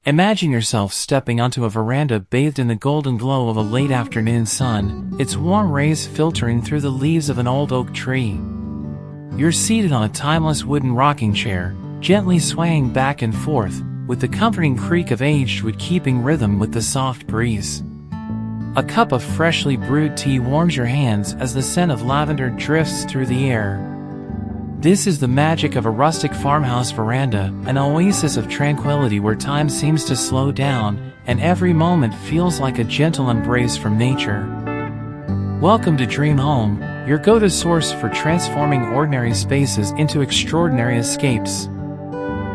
Imagine yourself stepping onto a veranda bathed in the golden glow of a late afternoon sun, its warm rays filtering through the leaves of an old oak tree. You're seated on a timeless wooden rocking chair, gently swaying back and forth, with the comforting creak of aged wood keeping rhythm with the soft breeze. A cup of freshly brewed tea warms your hands as the scent of lavender drifts through the air. This is the magic of a rustic farmhouse veranda, an oasis of tranquility where time seems to slow down, and every moment feels like a gentle embrace from nature. Welcome to Dream Home, your go-to source for transforming ordinary spaces into extraordinary escapes.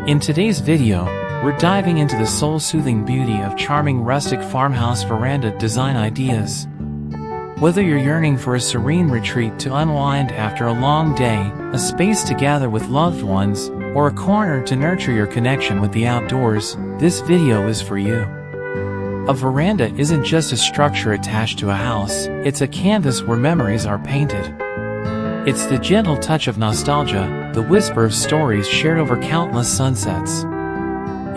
In today's video, we're diving into the soul-soothing beauty of charming rustic farmhouse veranda design ideas. Whether you're yearning for a serene retreat to unwind after a long day, a space to gather with loved ones, or a corner to nurture your connection with the outdoors, this video is for you. A veranda isn't just a structure attached to a house, it's a canvas where memories are painted. It's the gentle touch of nostalgia, the whisper of stories shared over countless sunsets.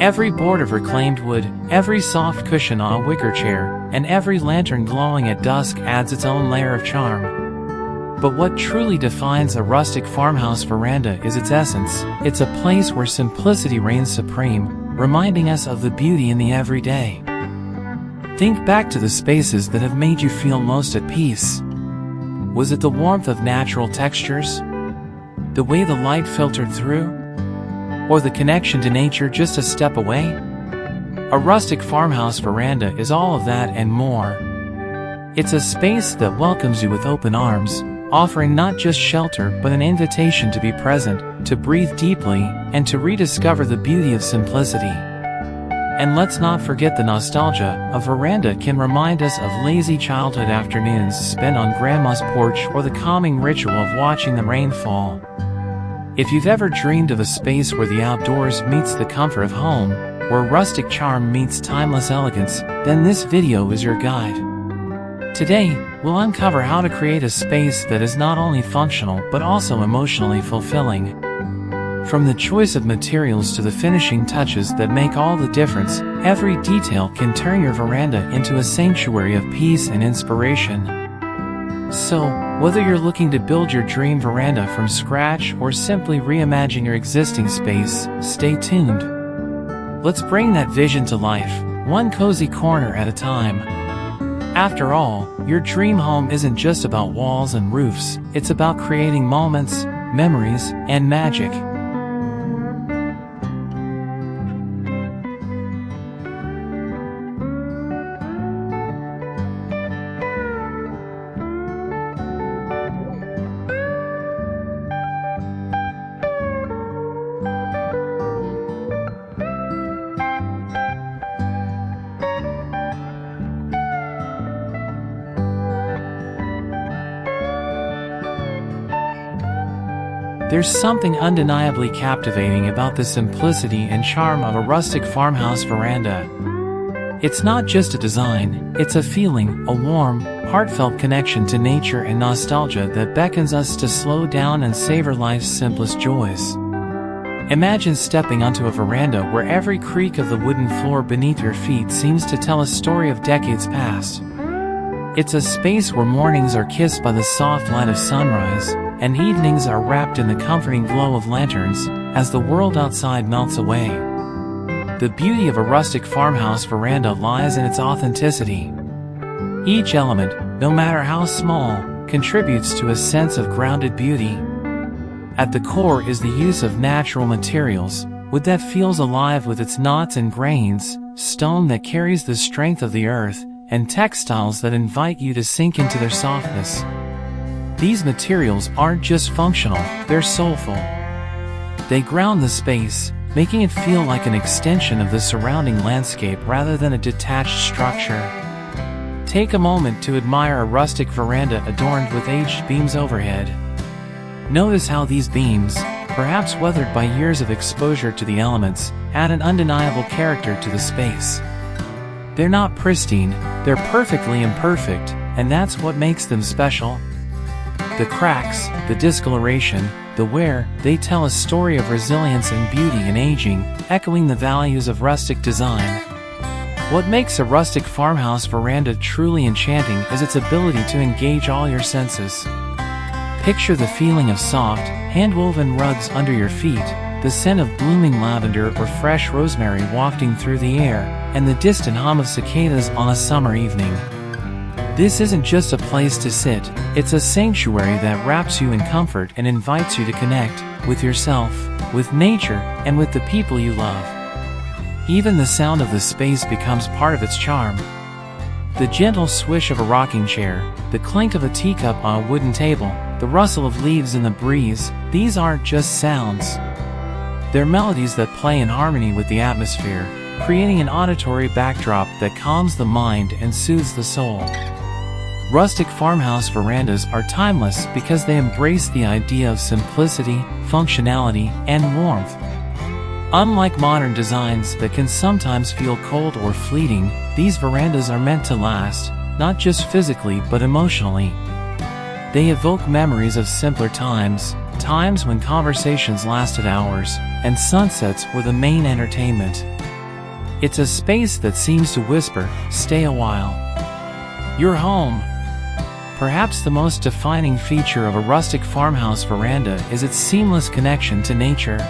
Every board of reclaimed wood, every soft cushion on a wicker chair, and every lantern glowing at dusk adds its own layer of charm. But what truly defines a rustic farmhouse veranda is its essence. It's a place where simplicity reigns supreme, reminding us of the beauty in the everyday. Think back to the spaces that have made you feel most at peace. Was it the warmth of natural textures? The way the light filtered through? Or the connection to nature just a step away? A rustic farmhouse veranda is all of that and more. It's a space that welcomes you with open arms, offering not just shelter but an invitation to be present, to breathe deeply, and to rediscover the beauty of simplicity. And let's not forget the nostalgia. A veranda can remind us of lazy childhood afternoons spent on grandma's porch or the calming ritual of watching the rain fall. If you've ever dreamed of a space where the outdoors meets the comfort of home, where rustic charm meets timeless elegance, then this video is your guide. Today, we'll uncover how to create a space that is not only functional but also emotionally fulfilling. From the choice of materials to the finishing touches that make all the difference, every detail can turn your veranda into a sanctuary of peace and inspiration. So, whether you're looking to build your dream veranda from scratch or simply reimagine your existing space, stay tuned. Let's bring that vision to life, one cozy corner at a time. After all, your dream home isn't just about walls and roofs, it's about creating moments, memories, and magic. There's something undeniably captivating about the simplicity and charm of a rustic farmhouse veranda. It's not just a design, it's a feeling, a warm, heartfelt connection to nature and nostalgia that beckons us to slow down and savor life's simplest joys. Imagine stepping onto a veranda where every creak of the wooden floor beneath your feet seems to tell a story of decades past. It's a space where mornings are kissed by the soft light of sunrise, and evenings are wrapped in the comforting glow of lanterns, as the world outside melts away. The beauty of a rustic farmhouse veranda lies in its authenticity. Each element, no matter how small, contributes to a sense of grounded beauty. At the core is the use of natural materials, wood that feels alive with its knots and grains, stone that carries the strength of the earth, and textiles that invite you to sink into their softness. These materials aren't just functional, they're soulful. They ground the space, making it feel like an extension of the surrounding landscape rather than a detached structure. Take a moment to admire a rustic veranda adorned with aged beams overhead. Notice how these beams, perhaps weathered by years of exposure to the elements, add an undeniable character to the space. They're not pristine, they're perfectly imperfect, and that's what makes them special. The cracks, the discoloration, the wear, they tell a story of resilience and beauty in aging, echoing the values of rustic design. What makes a rustic farmhouse veranda truly enchanting is its ability to engage all your senses. Picture the feeling of soft, hand-woven rugs under your feet, the scent of blooming lavender or fresh rosemary wafting through the air, and the distant hum of cicadas on a summer evening. This isn't just a place to sit, it's a sanctuary that wraps you in comfort and invites you to connect with yourself, with nature, and with the people you love. Even the sound of the space becomes part of its charm. The gentle swish of a rocking chair, the clink of a teacup on a wooden table, the rustle of leaves in the breeze, these aren't just sounds. They're melodies that play in harmony with the atmosphere, creating an auditory backdrop that calms the mind and soothes the soul. Rustic farmhouse verandas are timeless because they embrace the idea of simplicity, functionality, and warmth. Unlike modern designs that can sometimes feel cold or fleeting, these verandas are meant to last, not just physically but emotionally. They evoke memories of simpler times, times when conversations lasted hours, and sunsets were the main entertainment. It's a space that seems to whisper, "Stay a while." Your home. Perhaps the most defining feature of a rustic farmhouse veranda is its seamless connection to nature.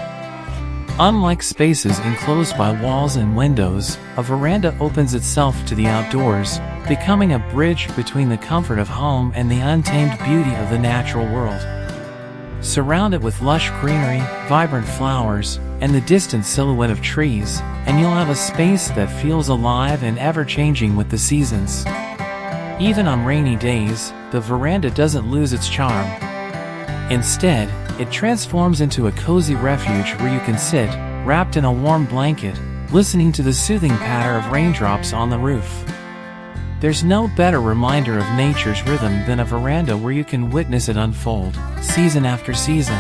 Unlike spaces enclosed by walls and windows, a veranda opens itself to the outdoors, becoming a bridge between the comfort of home and the untamed beauty of the natural world. Surround it with lush greenery, vibrant flowers, and the distant silhouette of trees, and you'll have a space that feels alive and ever-changing with the seasons. Even on rainy days, the veranda doesn't lose its charm. Instead, it transforms into a cozy refuge where you can sit, wrapped in a warm blanket, listening to the soothing patter of raindrops on the roof. There's no better reminder of nature's rhythm than a veranda where you can witness it unfold, season after season.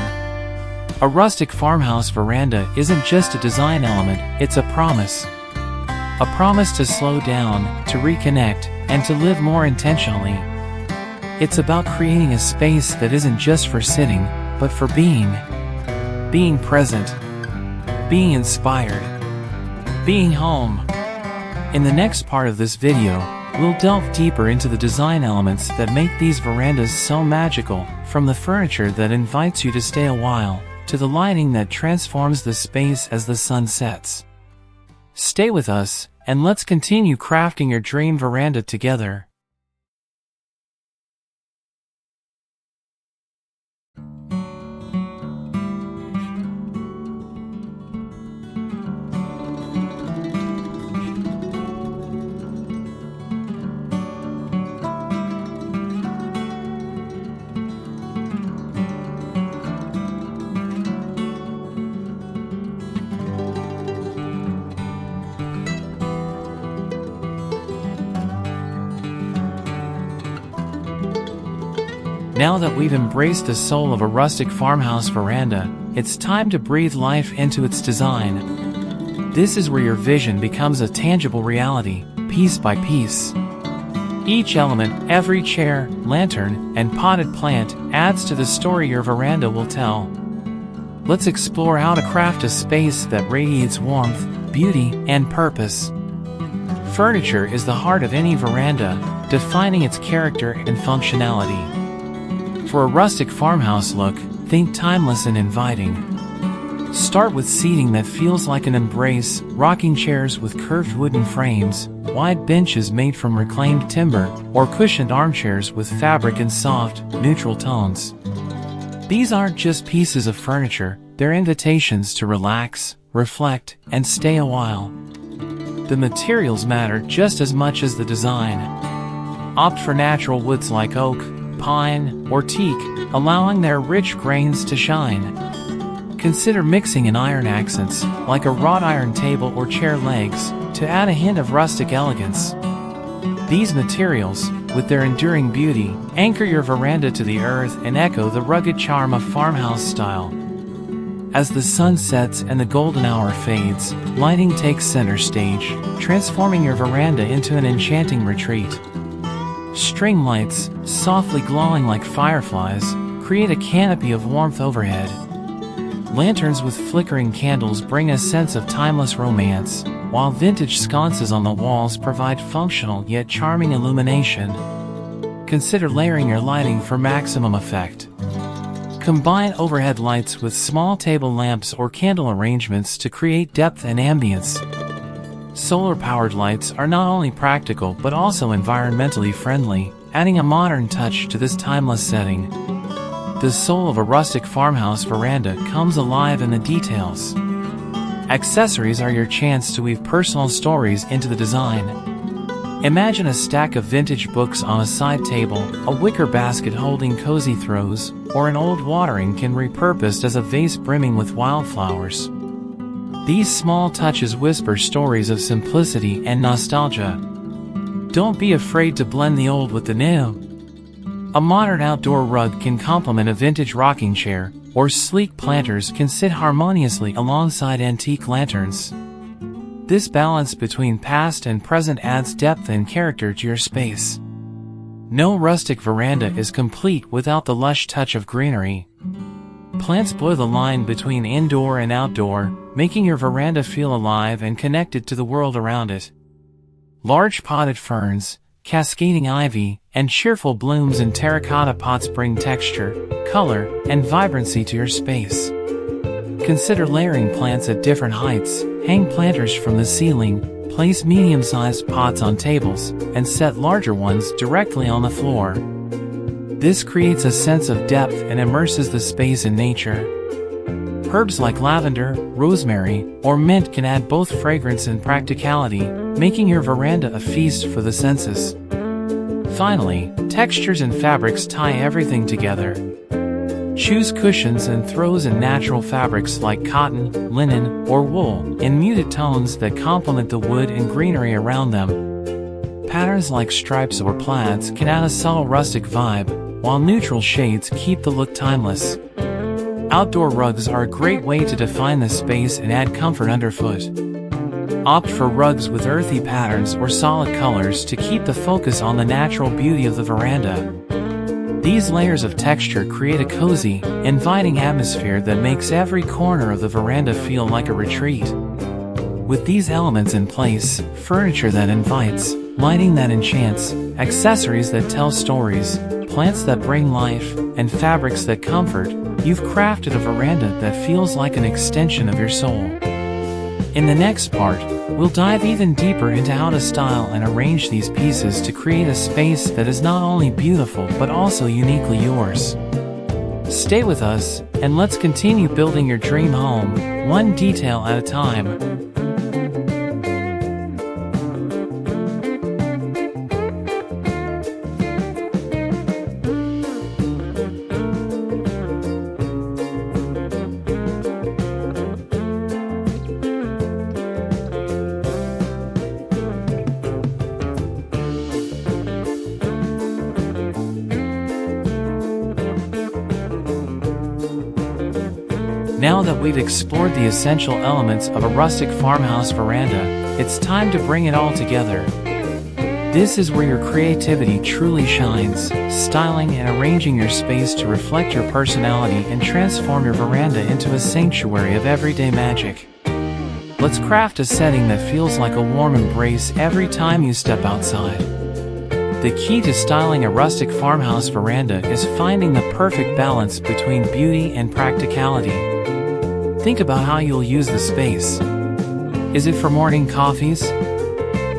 A rustic farmhouse veranda isn't just a design element, it's a promise. A promise to slow down, to reconnect, and to live more intentionally. It's about creating a space that isn't just for sitting, but for being. Being present. Being inspired. Being home. In the next part of this video, we'll delve deeper into the design elements that make these verandas so magical, from the furniture that invites you to stay a while, to the lighting that transforms the space as the sun sets. Stay with us, and let's continue crafting your dream veranda together. Now that we've embraced the soul of a rustic farmhouse veranda, it's time to breathe life into its design. This is where your vision becomes a tangible reality, piece by piece. Each element, every chair, lantern, and potted plant, adds to the story your veranda will tell. Let's explore how to craft a space that radiates warmth, beauty, and purpose. Furniture is the heart of any veranda, defining its character and functionality. For a rustic farmhouse look, think timeless and inviting. Start with seating that feels like an embrace, rocking chairs with curved wooden frames, wide benches made from reclaimed timber, or cushioned armchairs with fabric in soft, neutral tones. These aren't just pieces of furniture, they're invitations to relax, reflect, and stay a while. The materials matter just as much as the design. Opt for natural woods like oak, pine, or teak, allowing their rich grains to shine. Consider mixing in iron accents, like a wrought iron table or chair legs, to add a hint of rustic elegance. These materials, with their enduring beauty, anchor your veranda to the earth and echo the rugged charm of farmhouse style. As the sun sets and the golden hour fades, lighting takes center stage, transforming your veranda into an enchanting retreat. String lights, softly glowing like fireflies, create a canopy of warmth overhead. Lanterns with flickering candles bring a sense of timeless romance, while vintage sconces on the walls provide functional yet charming illumination. Consider layering your lighting for maximum effect. Combine overhead lights with small table lamps or candle arrangements to create depth and ambience. Solar-powered lights are not only practical but also environmentally friendly, adding a modern touch to this timeless setting. The soul of a rustic farmhouse veranda comes alive in the details. Accessories are your chance to weave personal stories into the design. Imagine a stack of vintage books on a side table, a wicker basket holding cozy throws, or an old watering can repurposed as a vase brimming with wildflowers. These small touches whisper stories of simplicity and nostalgia. Don't be afraid to blend the old with the new. A modern outdoor rug can complement a vintage rocking chair, or sleek planters can sit harmoniously alongside antique lanterns. This balance between past and present adds depth and character to your space. No rustic veranda is complete without the lush touch of greenery. Plants blur the line between indoor and outdoor, making your veranda feel alive and connected to the world around it. Large potted ferns, cascading ivy, and cheerful blooms in terracotta pots bring texture, color, and vibrancy to your space. Consider layering plants at different heights, hang planters from the ceiling, place medium-sized pots on tables, and set larger ones directly on the floor. This creates a sense of depth and immerses the space in nature. Herbs like lavender, rosemary, or mint can add both fragrance and practicality, making your veranda a feast for the senses. Finally, textures and fabrics tie everything together. Choose cushions and throws in natural fabrics like cotton, linen, or wool, in muted tones that complement the wood and greenery around them. Patterns like stripes or plaids can add a subtle rustic vibe, while neutral shades keep the look timeless. Outdoor rugs are a great way to define the space and add comfort underfoot. Opt for rugs with earthy patterns or solid colors to keep the focus on the natural beauty of the veranda. These layers of texture create a cozy, inviting atmosphere that makes every corner of the veranda feel like a retreat. With these elements in place, furniture that invites, lighting that enchants, accessories that tell stories, plants that bring life, and fabrics that comfort, you've crafted a veranda that feels like an extension of your soul. In the next part, we'll dive even deeper into how to style and arrange these pieces to create a space that is not only beautiful but also uniquely yours. Stay with us, and let's continue building your dream home, one detail at a time. Now that we've explored the essential elements of a rustic farmhouse veranda, it's time to bring it all together. This is where your creativity truly shines, styling and arranging your space to reflect your personality and transform your veranda into a sanctuary of everyday magic. Let's craft a setting that feels like a warm embrace every time you step outside. The key to styling a rustic farmhouse veranda is finding the perfect balance between beauty and practicality. Think about how you'll use the space. Is it for morning coffees?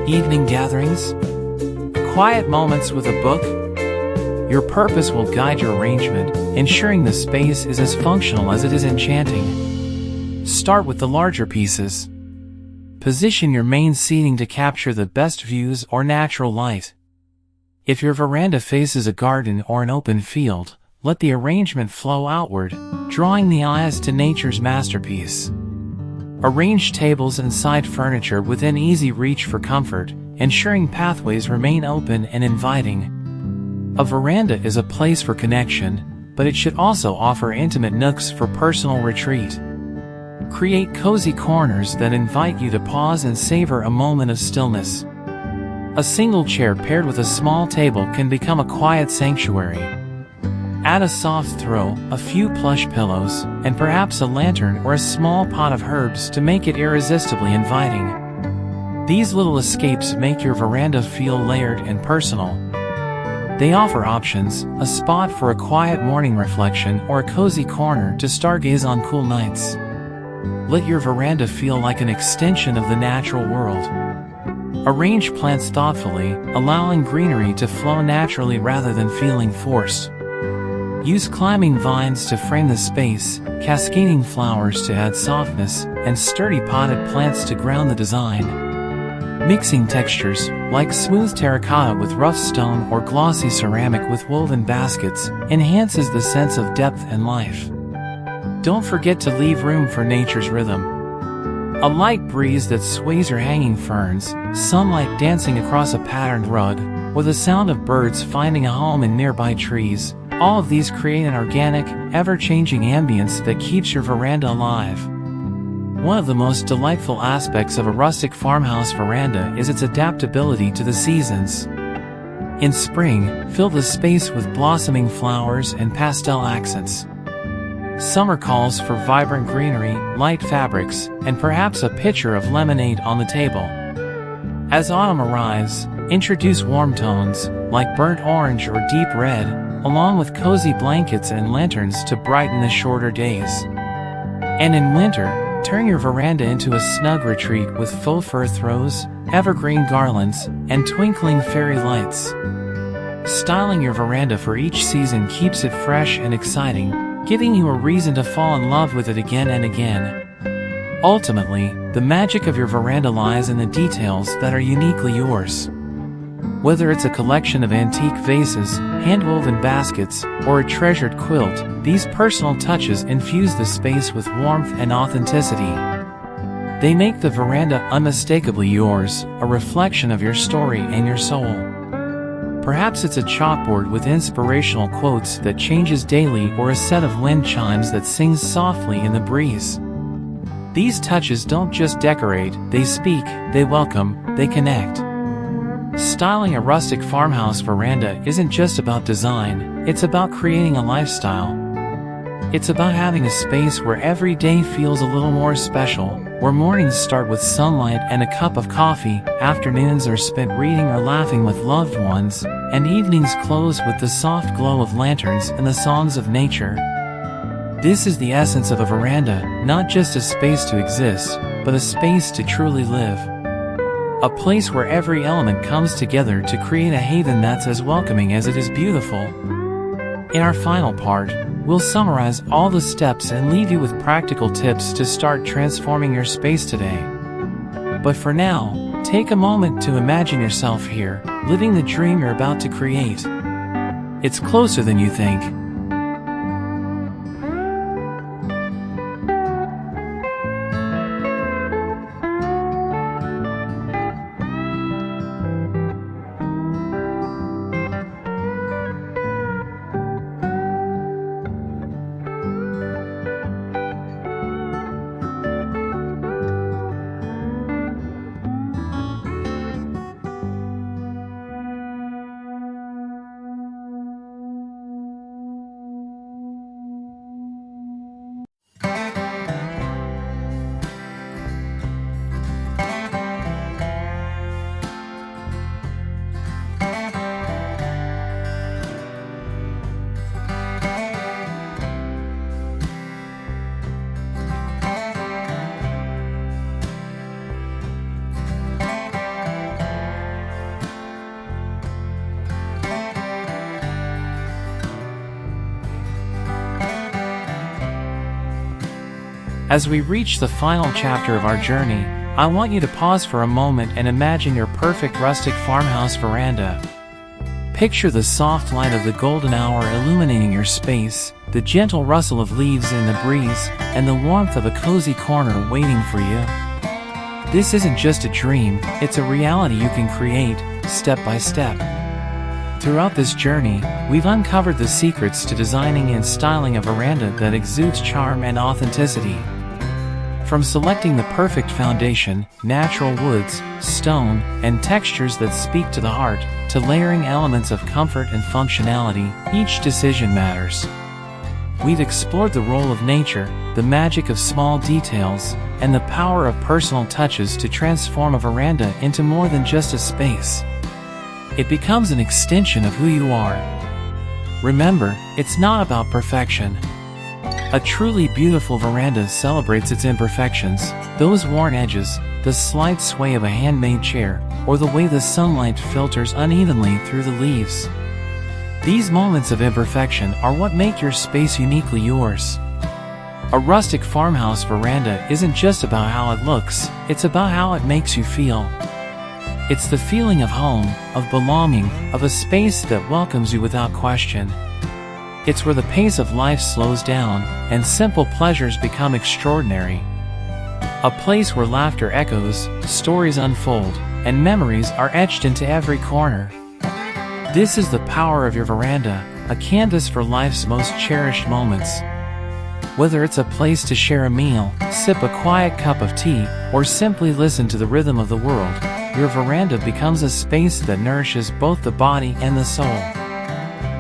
Evening gatherings? Quiet moments with a book? Your purpose will guide your arrangement, ensuring the space is as functional as it is enchanting. Start with the larger pieces. Position your main seating to capture the best views or natural light. If your veranda faces a garden or an open field, let the arrangement flow outward, drawing the eyes to nature's masterpiece. Arrange tables and side furniture within easy reach for comfort, ensuring pathways remain open and inviting. A veranda is a place for connection, but it should also offer intimate nooks for personal retreat. Create cozy corners that invite you to pause and savor a moment of stillness. A single chair paired with a small table can become a quiet sanctuary. Add a soft throw, a few plush pillows, and perhaps a lantern or a small pot of herbs to make it irresistibly inviting. These little escapes make your veranda feel layered and personal. They offer options, a spot for a quiet morning reflection or a cozy corner to stargaze on cool nights. Let your veranda feel like an extension of the natural world. Arrange plants thoughtfully, allowing greenery to flow naturally rather than feeling forced. Use climbing vines to frame the space, cascading flowers to add softness, and sturdy potted plants to ground the design. Mixing textures, like smooth terracotta with rough stone or glossy ceramic with woven baskets, enhances the sense of depth and life. Don't forget to leave room for nature's rhythm. A light breeze that sways your hanging ferns, sunlight dancing across a patterned rug, or the sound of birds finding a home in nearby trees. All of these create an organic, ever-changing ambience that keeps your veranda alive. One of the most delightful aspects of a rustic farmhouse veranda is its adaptability to the seasons. In spring, fill the space with blossoming flowers and pastel accents. Summer calls for vibrant greenery, light fabrics, and perhaps a pitcher of lemonade on the table. As autumn arrives, introduce warm tones, like burnt orange or deep red, along with cozy blankets and lanterns to brighten the shorter days. And in winter, turn your veranda into a snug retreat with faux fur throws, evergreen garlands, and twinkling fairy lights. Styling your veranda for each season keeps it fresh and exciting, giving you a reason to fall in love with it again and again. Ultimately, the magic of your veranda lies in the details that are uniquely yours. Whether it's a collection of antique vases, hand-woven baskets, or a treasured quilt, these personal touches infuse the space with warmth and authenticity. They make the veranda unmistakably yours, a reflection of your story and your soul. Perhaps it's a chalkboard with inspirational quotes that changes daily or a set of wind chimes that sings softly in the breeze. These touches don't just decorate, they speak, they welcome, they connect. Styling a rustic farmhouse veranda isn't just about design, it's about creating a lifestyle. It's about having a space where every day feels a little more special, where mornings start with sunlight and a cup of coffee, afternoons are spent reading or laughing with loved ones, and evenings close with the soft glow of lanterns and the songs of nature. This is the essence of a veranda, not just a space to exist, but a space to truly live. A place where every element comes together to create a haven that's as welcoming as it is beautiful. In our final part, we'll summarize all the steps and leave you with practical tips to start transforming your space today. But for now, take a moment to imagine yourself here, living the dream you're about to create. It's closer than you think. As we reach the final chapter of our journey, I want you to pause for a moment and imagine your perfect rustic farmhouse veranda. Picture the soft light of the golden hour illuminating your space, the gentle rustle of leaves in the breeze, and the warmth of a cozy corner waiting for you. This isn't just a dream, it's a reality you can create, step by step. Throughout this journey, we've uncovered the secrets to designing and styling a veranda that exudes charm and authenticity. From selecting the perfect foundation, natural woods, stone, and textures that speak to the heart, to layering elements of comfort and functionality, each decision matters. We've explored the role of nature, the magic of small details, and the power of personal touches to transform a veranda into more than just a space. It becomes an extension of who you are. Remember, it's not about perfection. A truly beautiful veranda celebrates its imperfections, those worn edges, the slight sway of a handmade chair, or the way the sunlight filters unevenly through the leaves. These moments of imperfection are what make your space uniquely yours. A rustic farmhouse veranda isn't just about how it looks, it's about how it makes you feel. It's the feeling of home, of belonging, of a space that welcomes you without question. It's where the pace of life slows down, and simple pleasures become extraordinary. A place where laughter echoes, stories unfold, and memories are etched into every corner. This is the power of your veranda, a canvas for life's most cherished moments. Whether it's a place to share a meal, sip a quiet cup of tea, or simply listen to the rhythm of the world, your veranda becomes a space that nourishes both the body and the soul.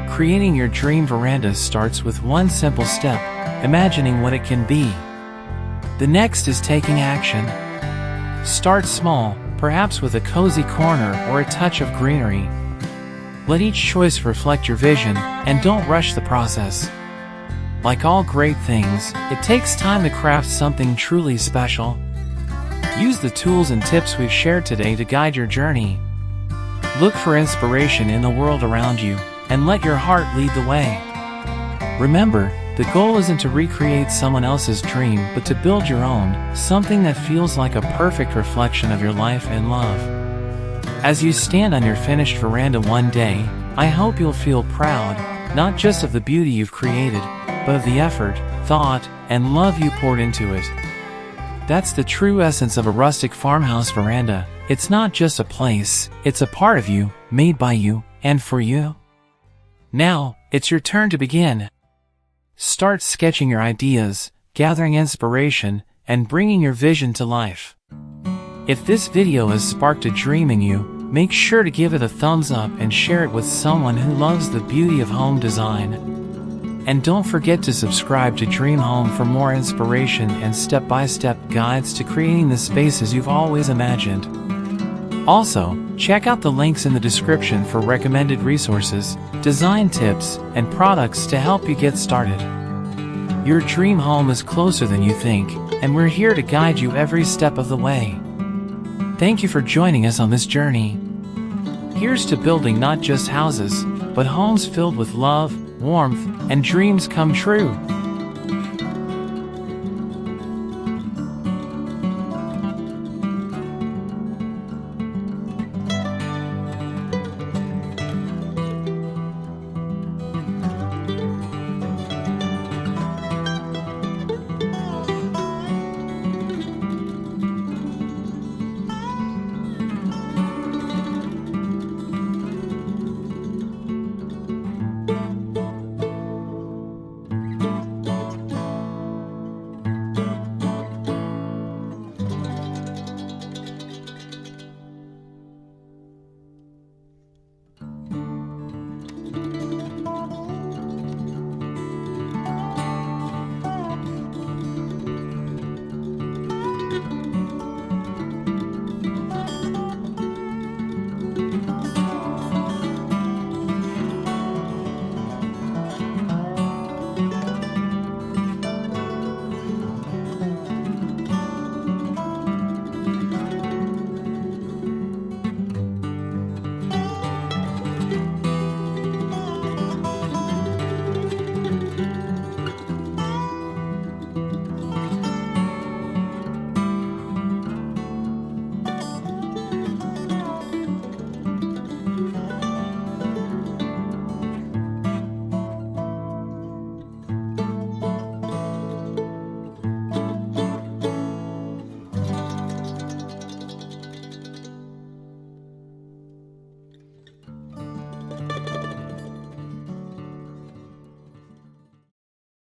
Creating your dream veranda starts with one simple step: imagining what it can be. The next is taking action. Start small, perhaps with a cozy corner or a touch of greenery. Let each choice reflect your vision, and don't rush the process. Like all great things, it takes time to craft something truly special. Use the tools and tips we've shared today to guide your journey. Look for inspiration in the world around you, and let your heart lead the way. Remember, the goal isn't to recreate someone else's dream, but to build your own, something that feels like a perfect reflection of your life and love. As you stand on your finished veranda one day, I hope you'll feel proud, not just of the beauty you've created, but of the effort, thought, and love you poured into it. That's the true essence of a rustic farmhouse veranda. It's not just a place, it's a part of you, made by you, and for you. Now, it's your turn to begin. Start sketching your ideas, gathering inspiration, and bringing your vision to life. If this video has sparked a dream in you, make sure to give it a thumbs up and share it with someone who loves the beauty of home design. And don't forget to subscribe to Dream Home for more inspiration and step-by-step guides to creating the spaces you've always imagined. Also, check out the links in the description for recommended resources, design tips, and products to help you get started. Your dream home is closer than you think, and we're here to guide you every step of the way. Thank you for joining us on this journey. Here's to building not just houses, but homes filled with love, warmth, and dreams come true.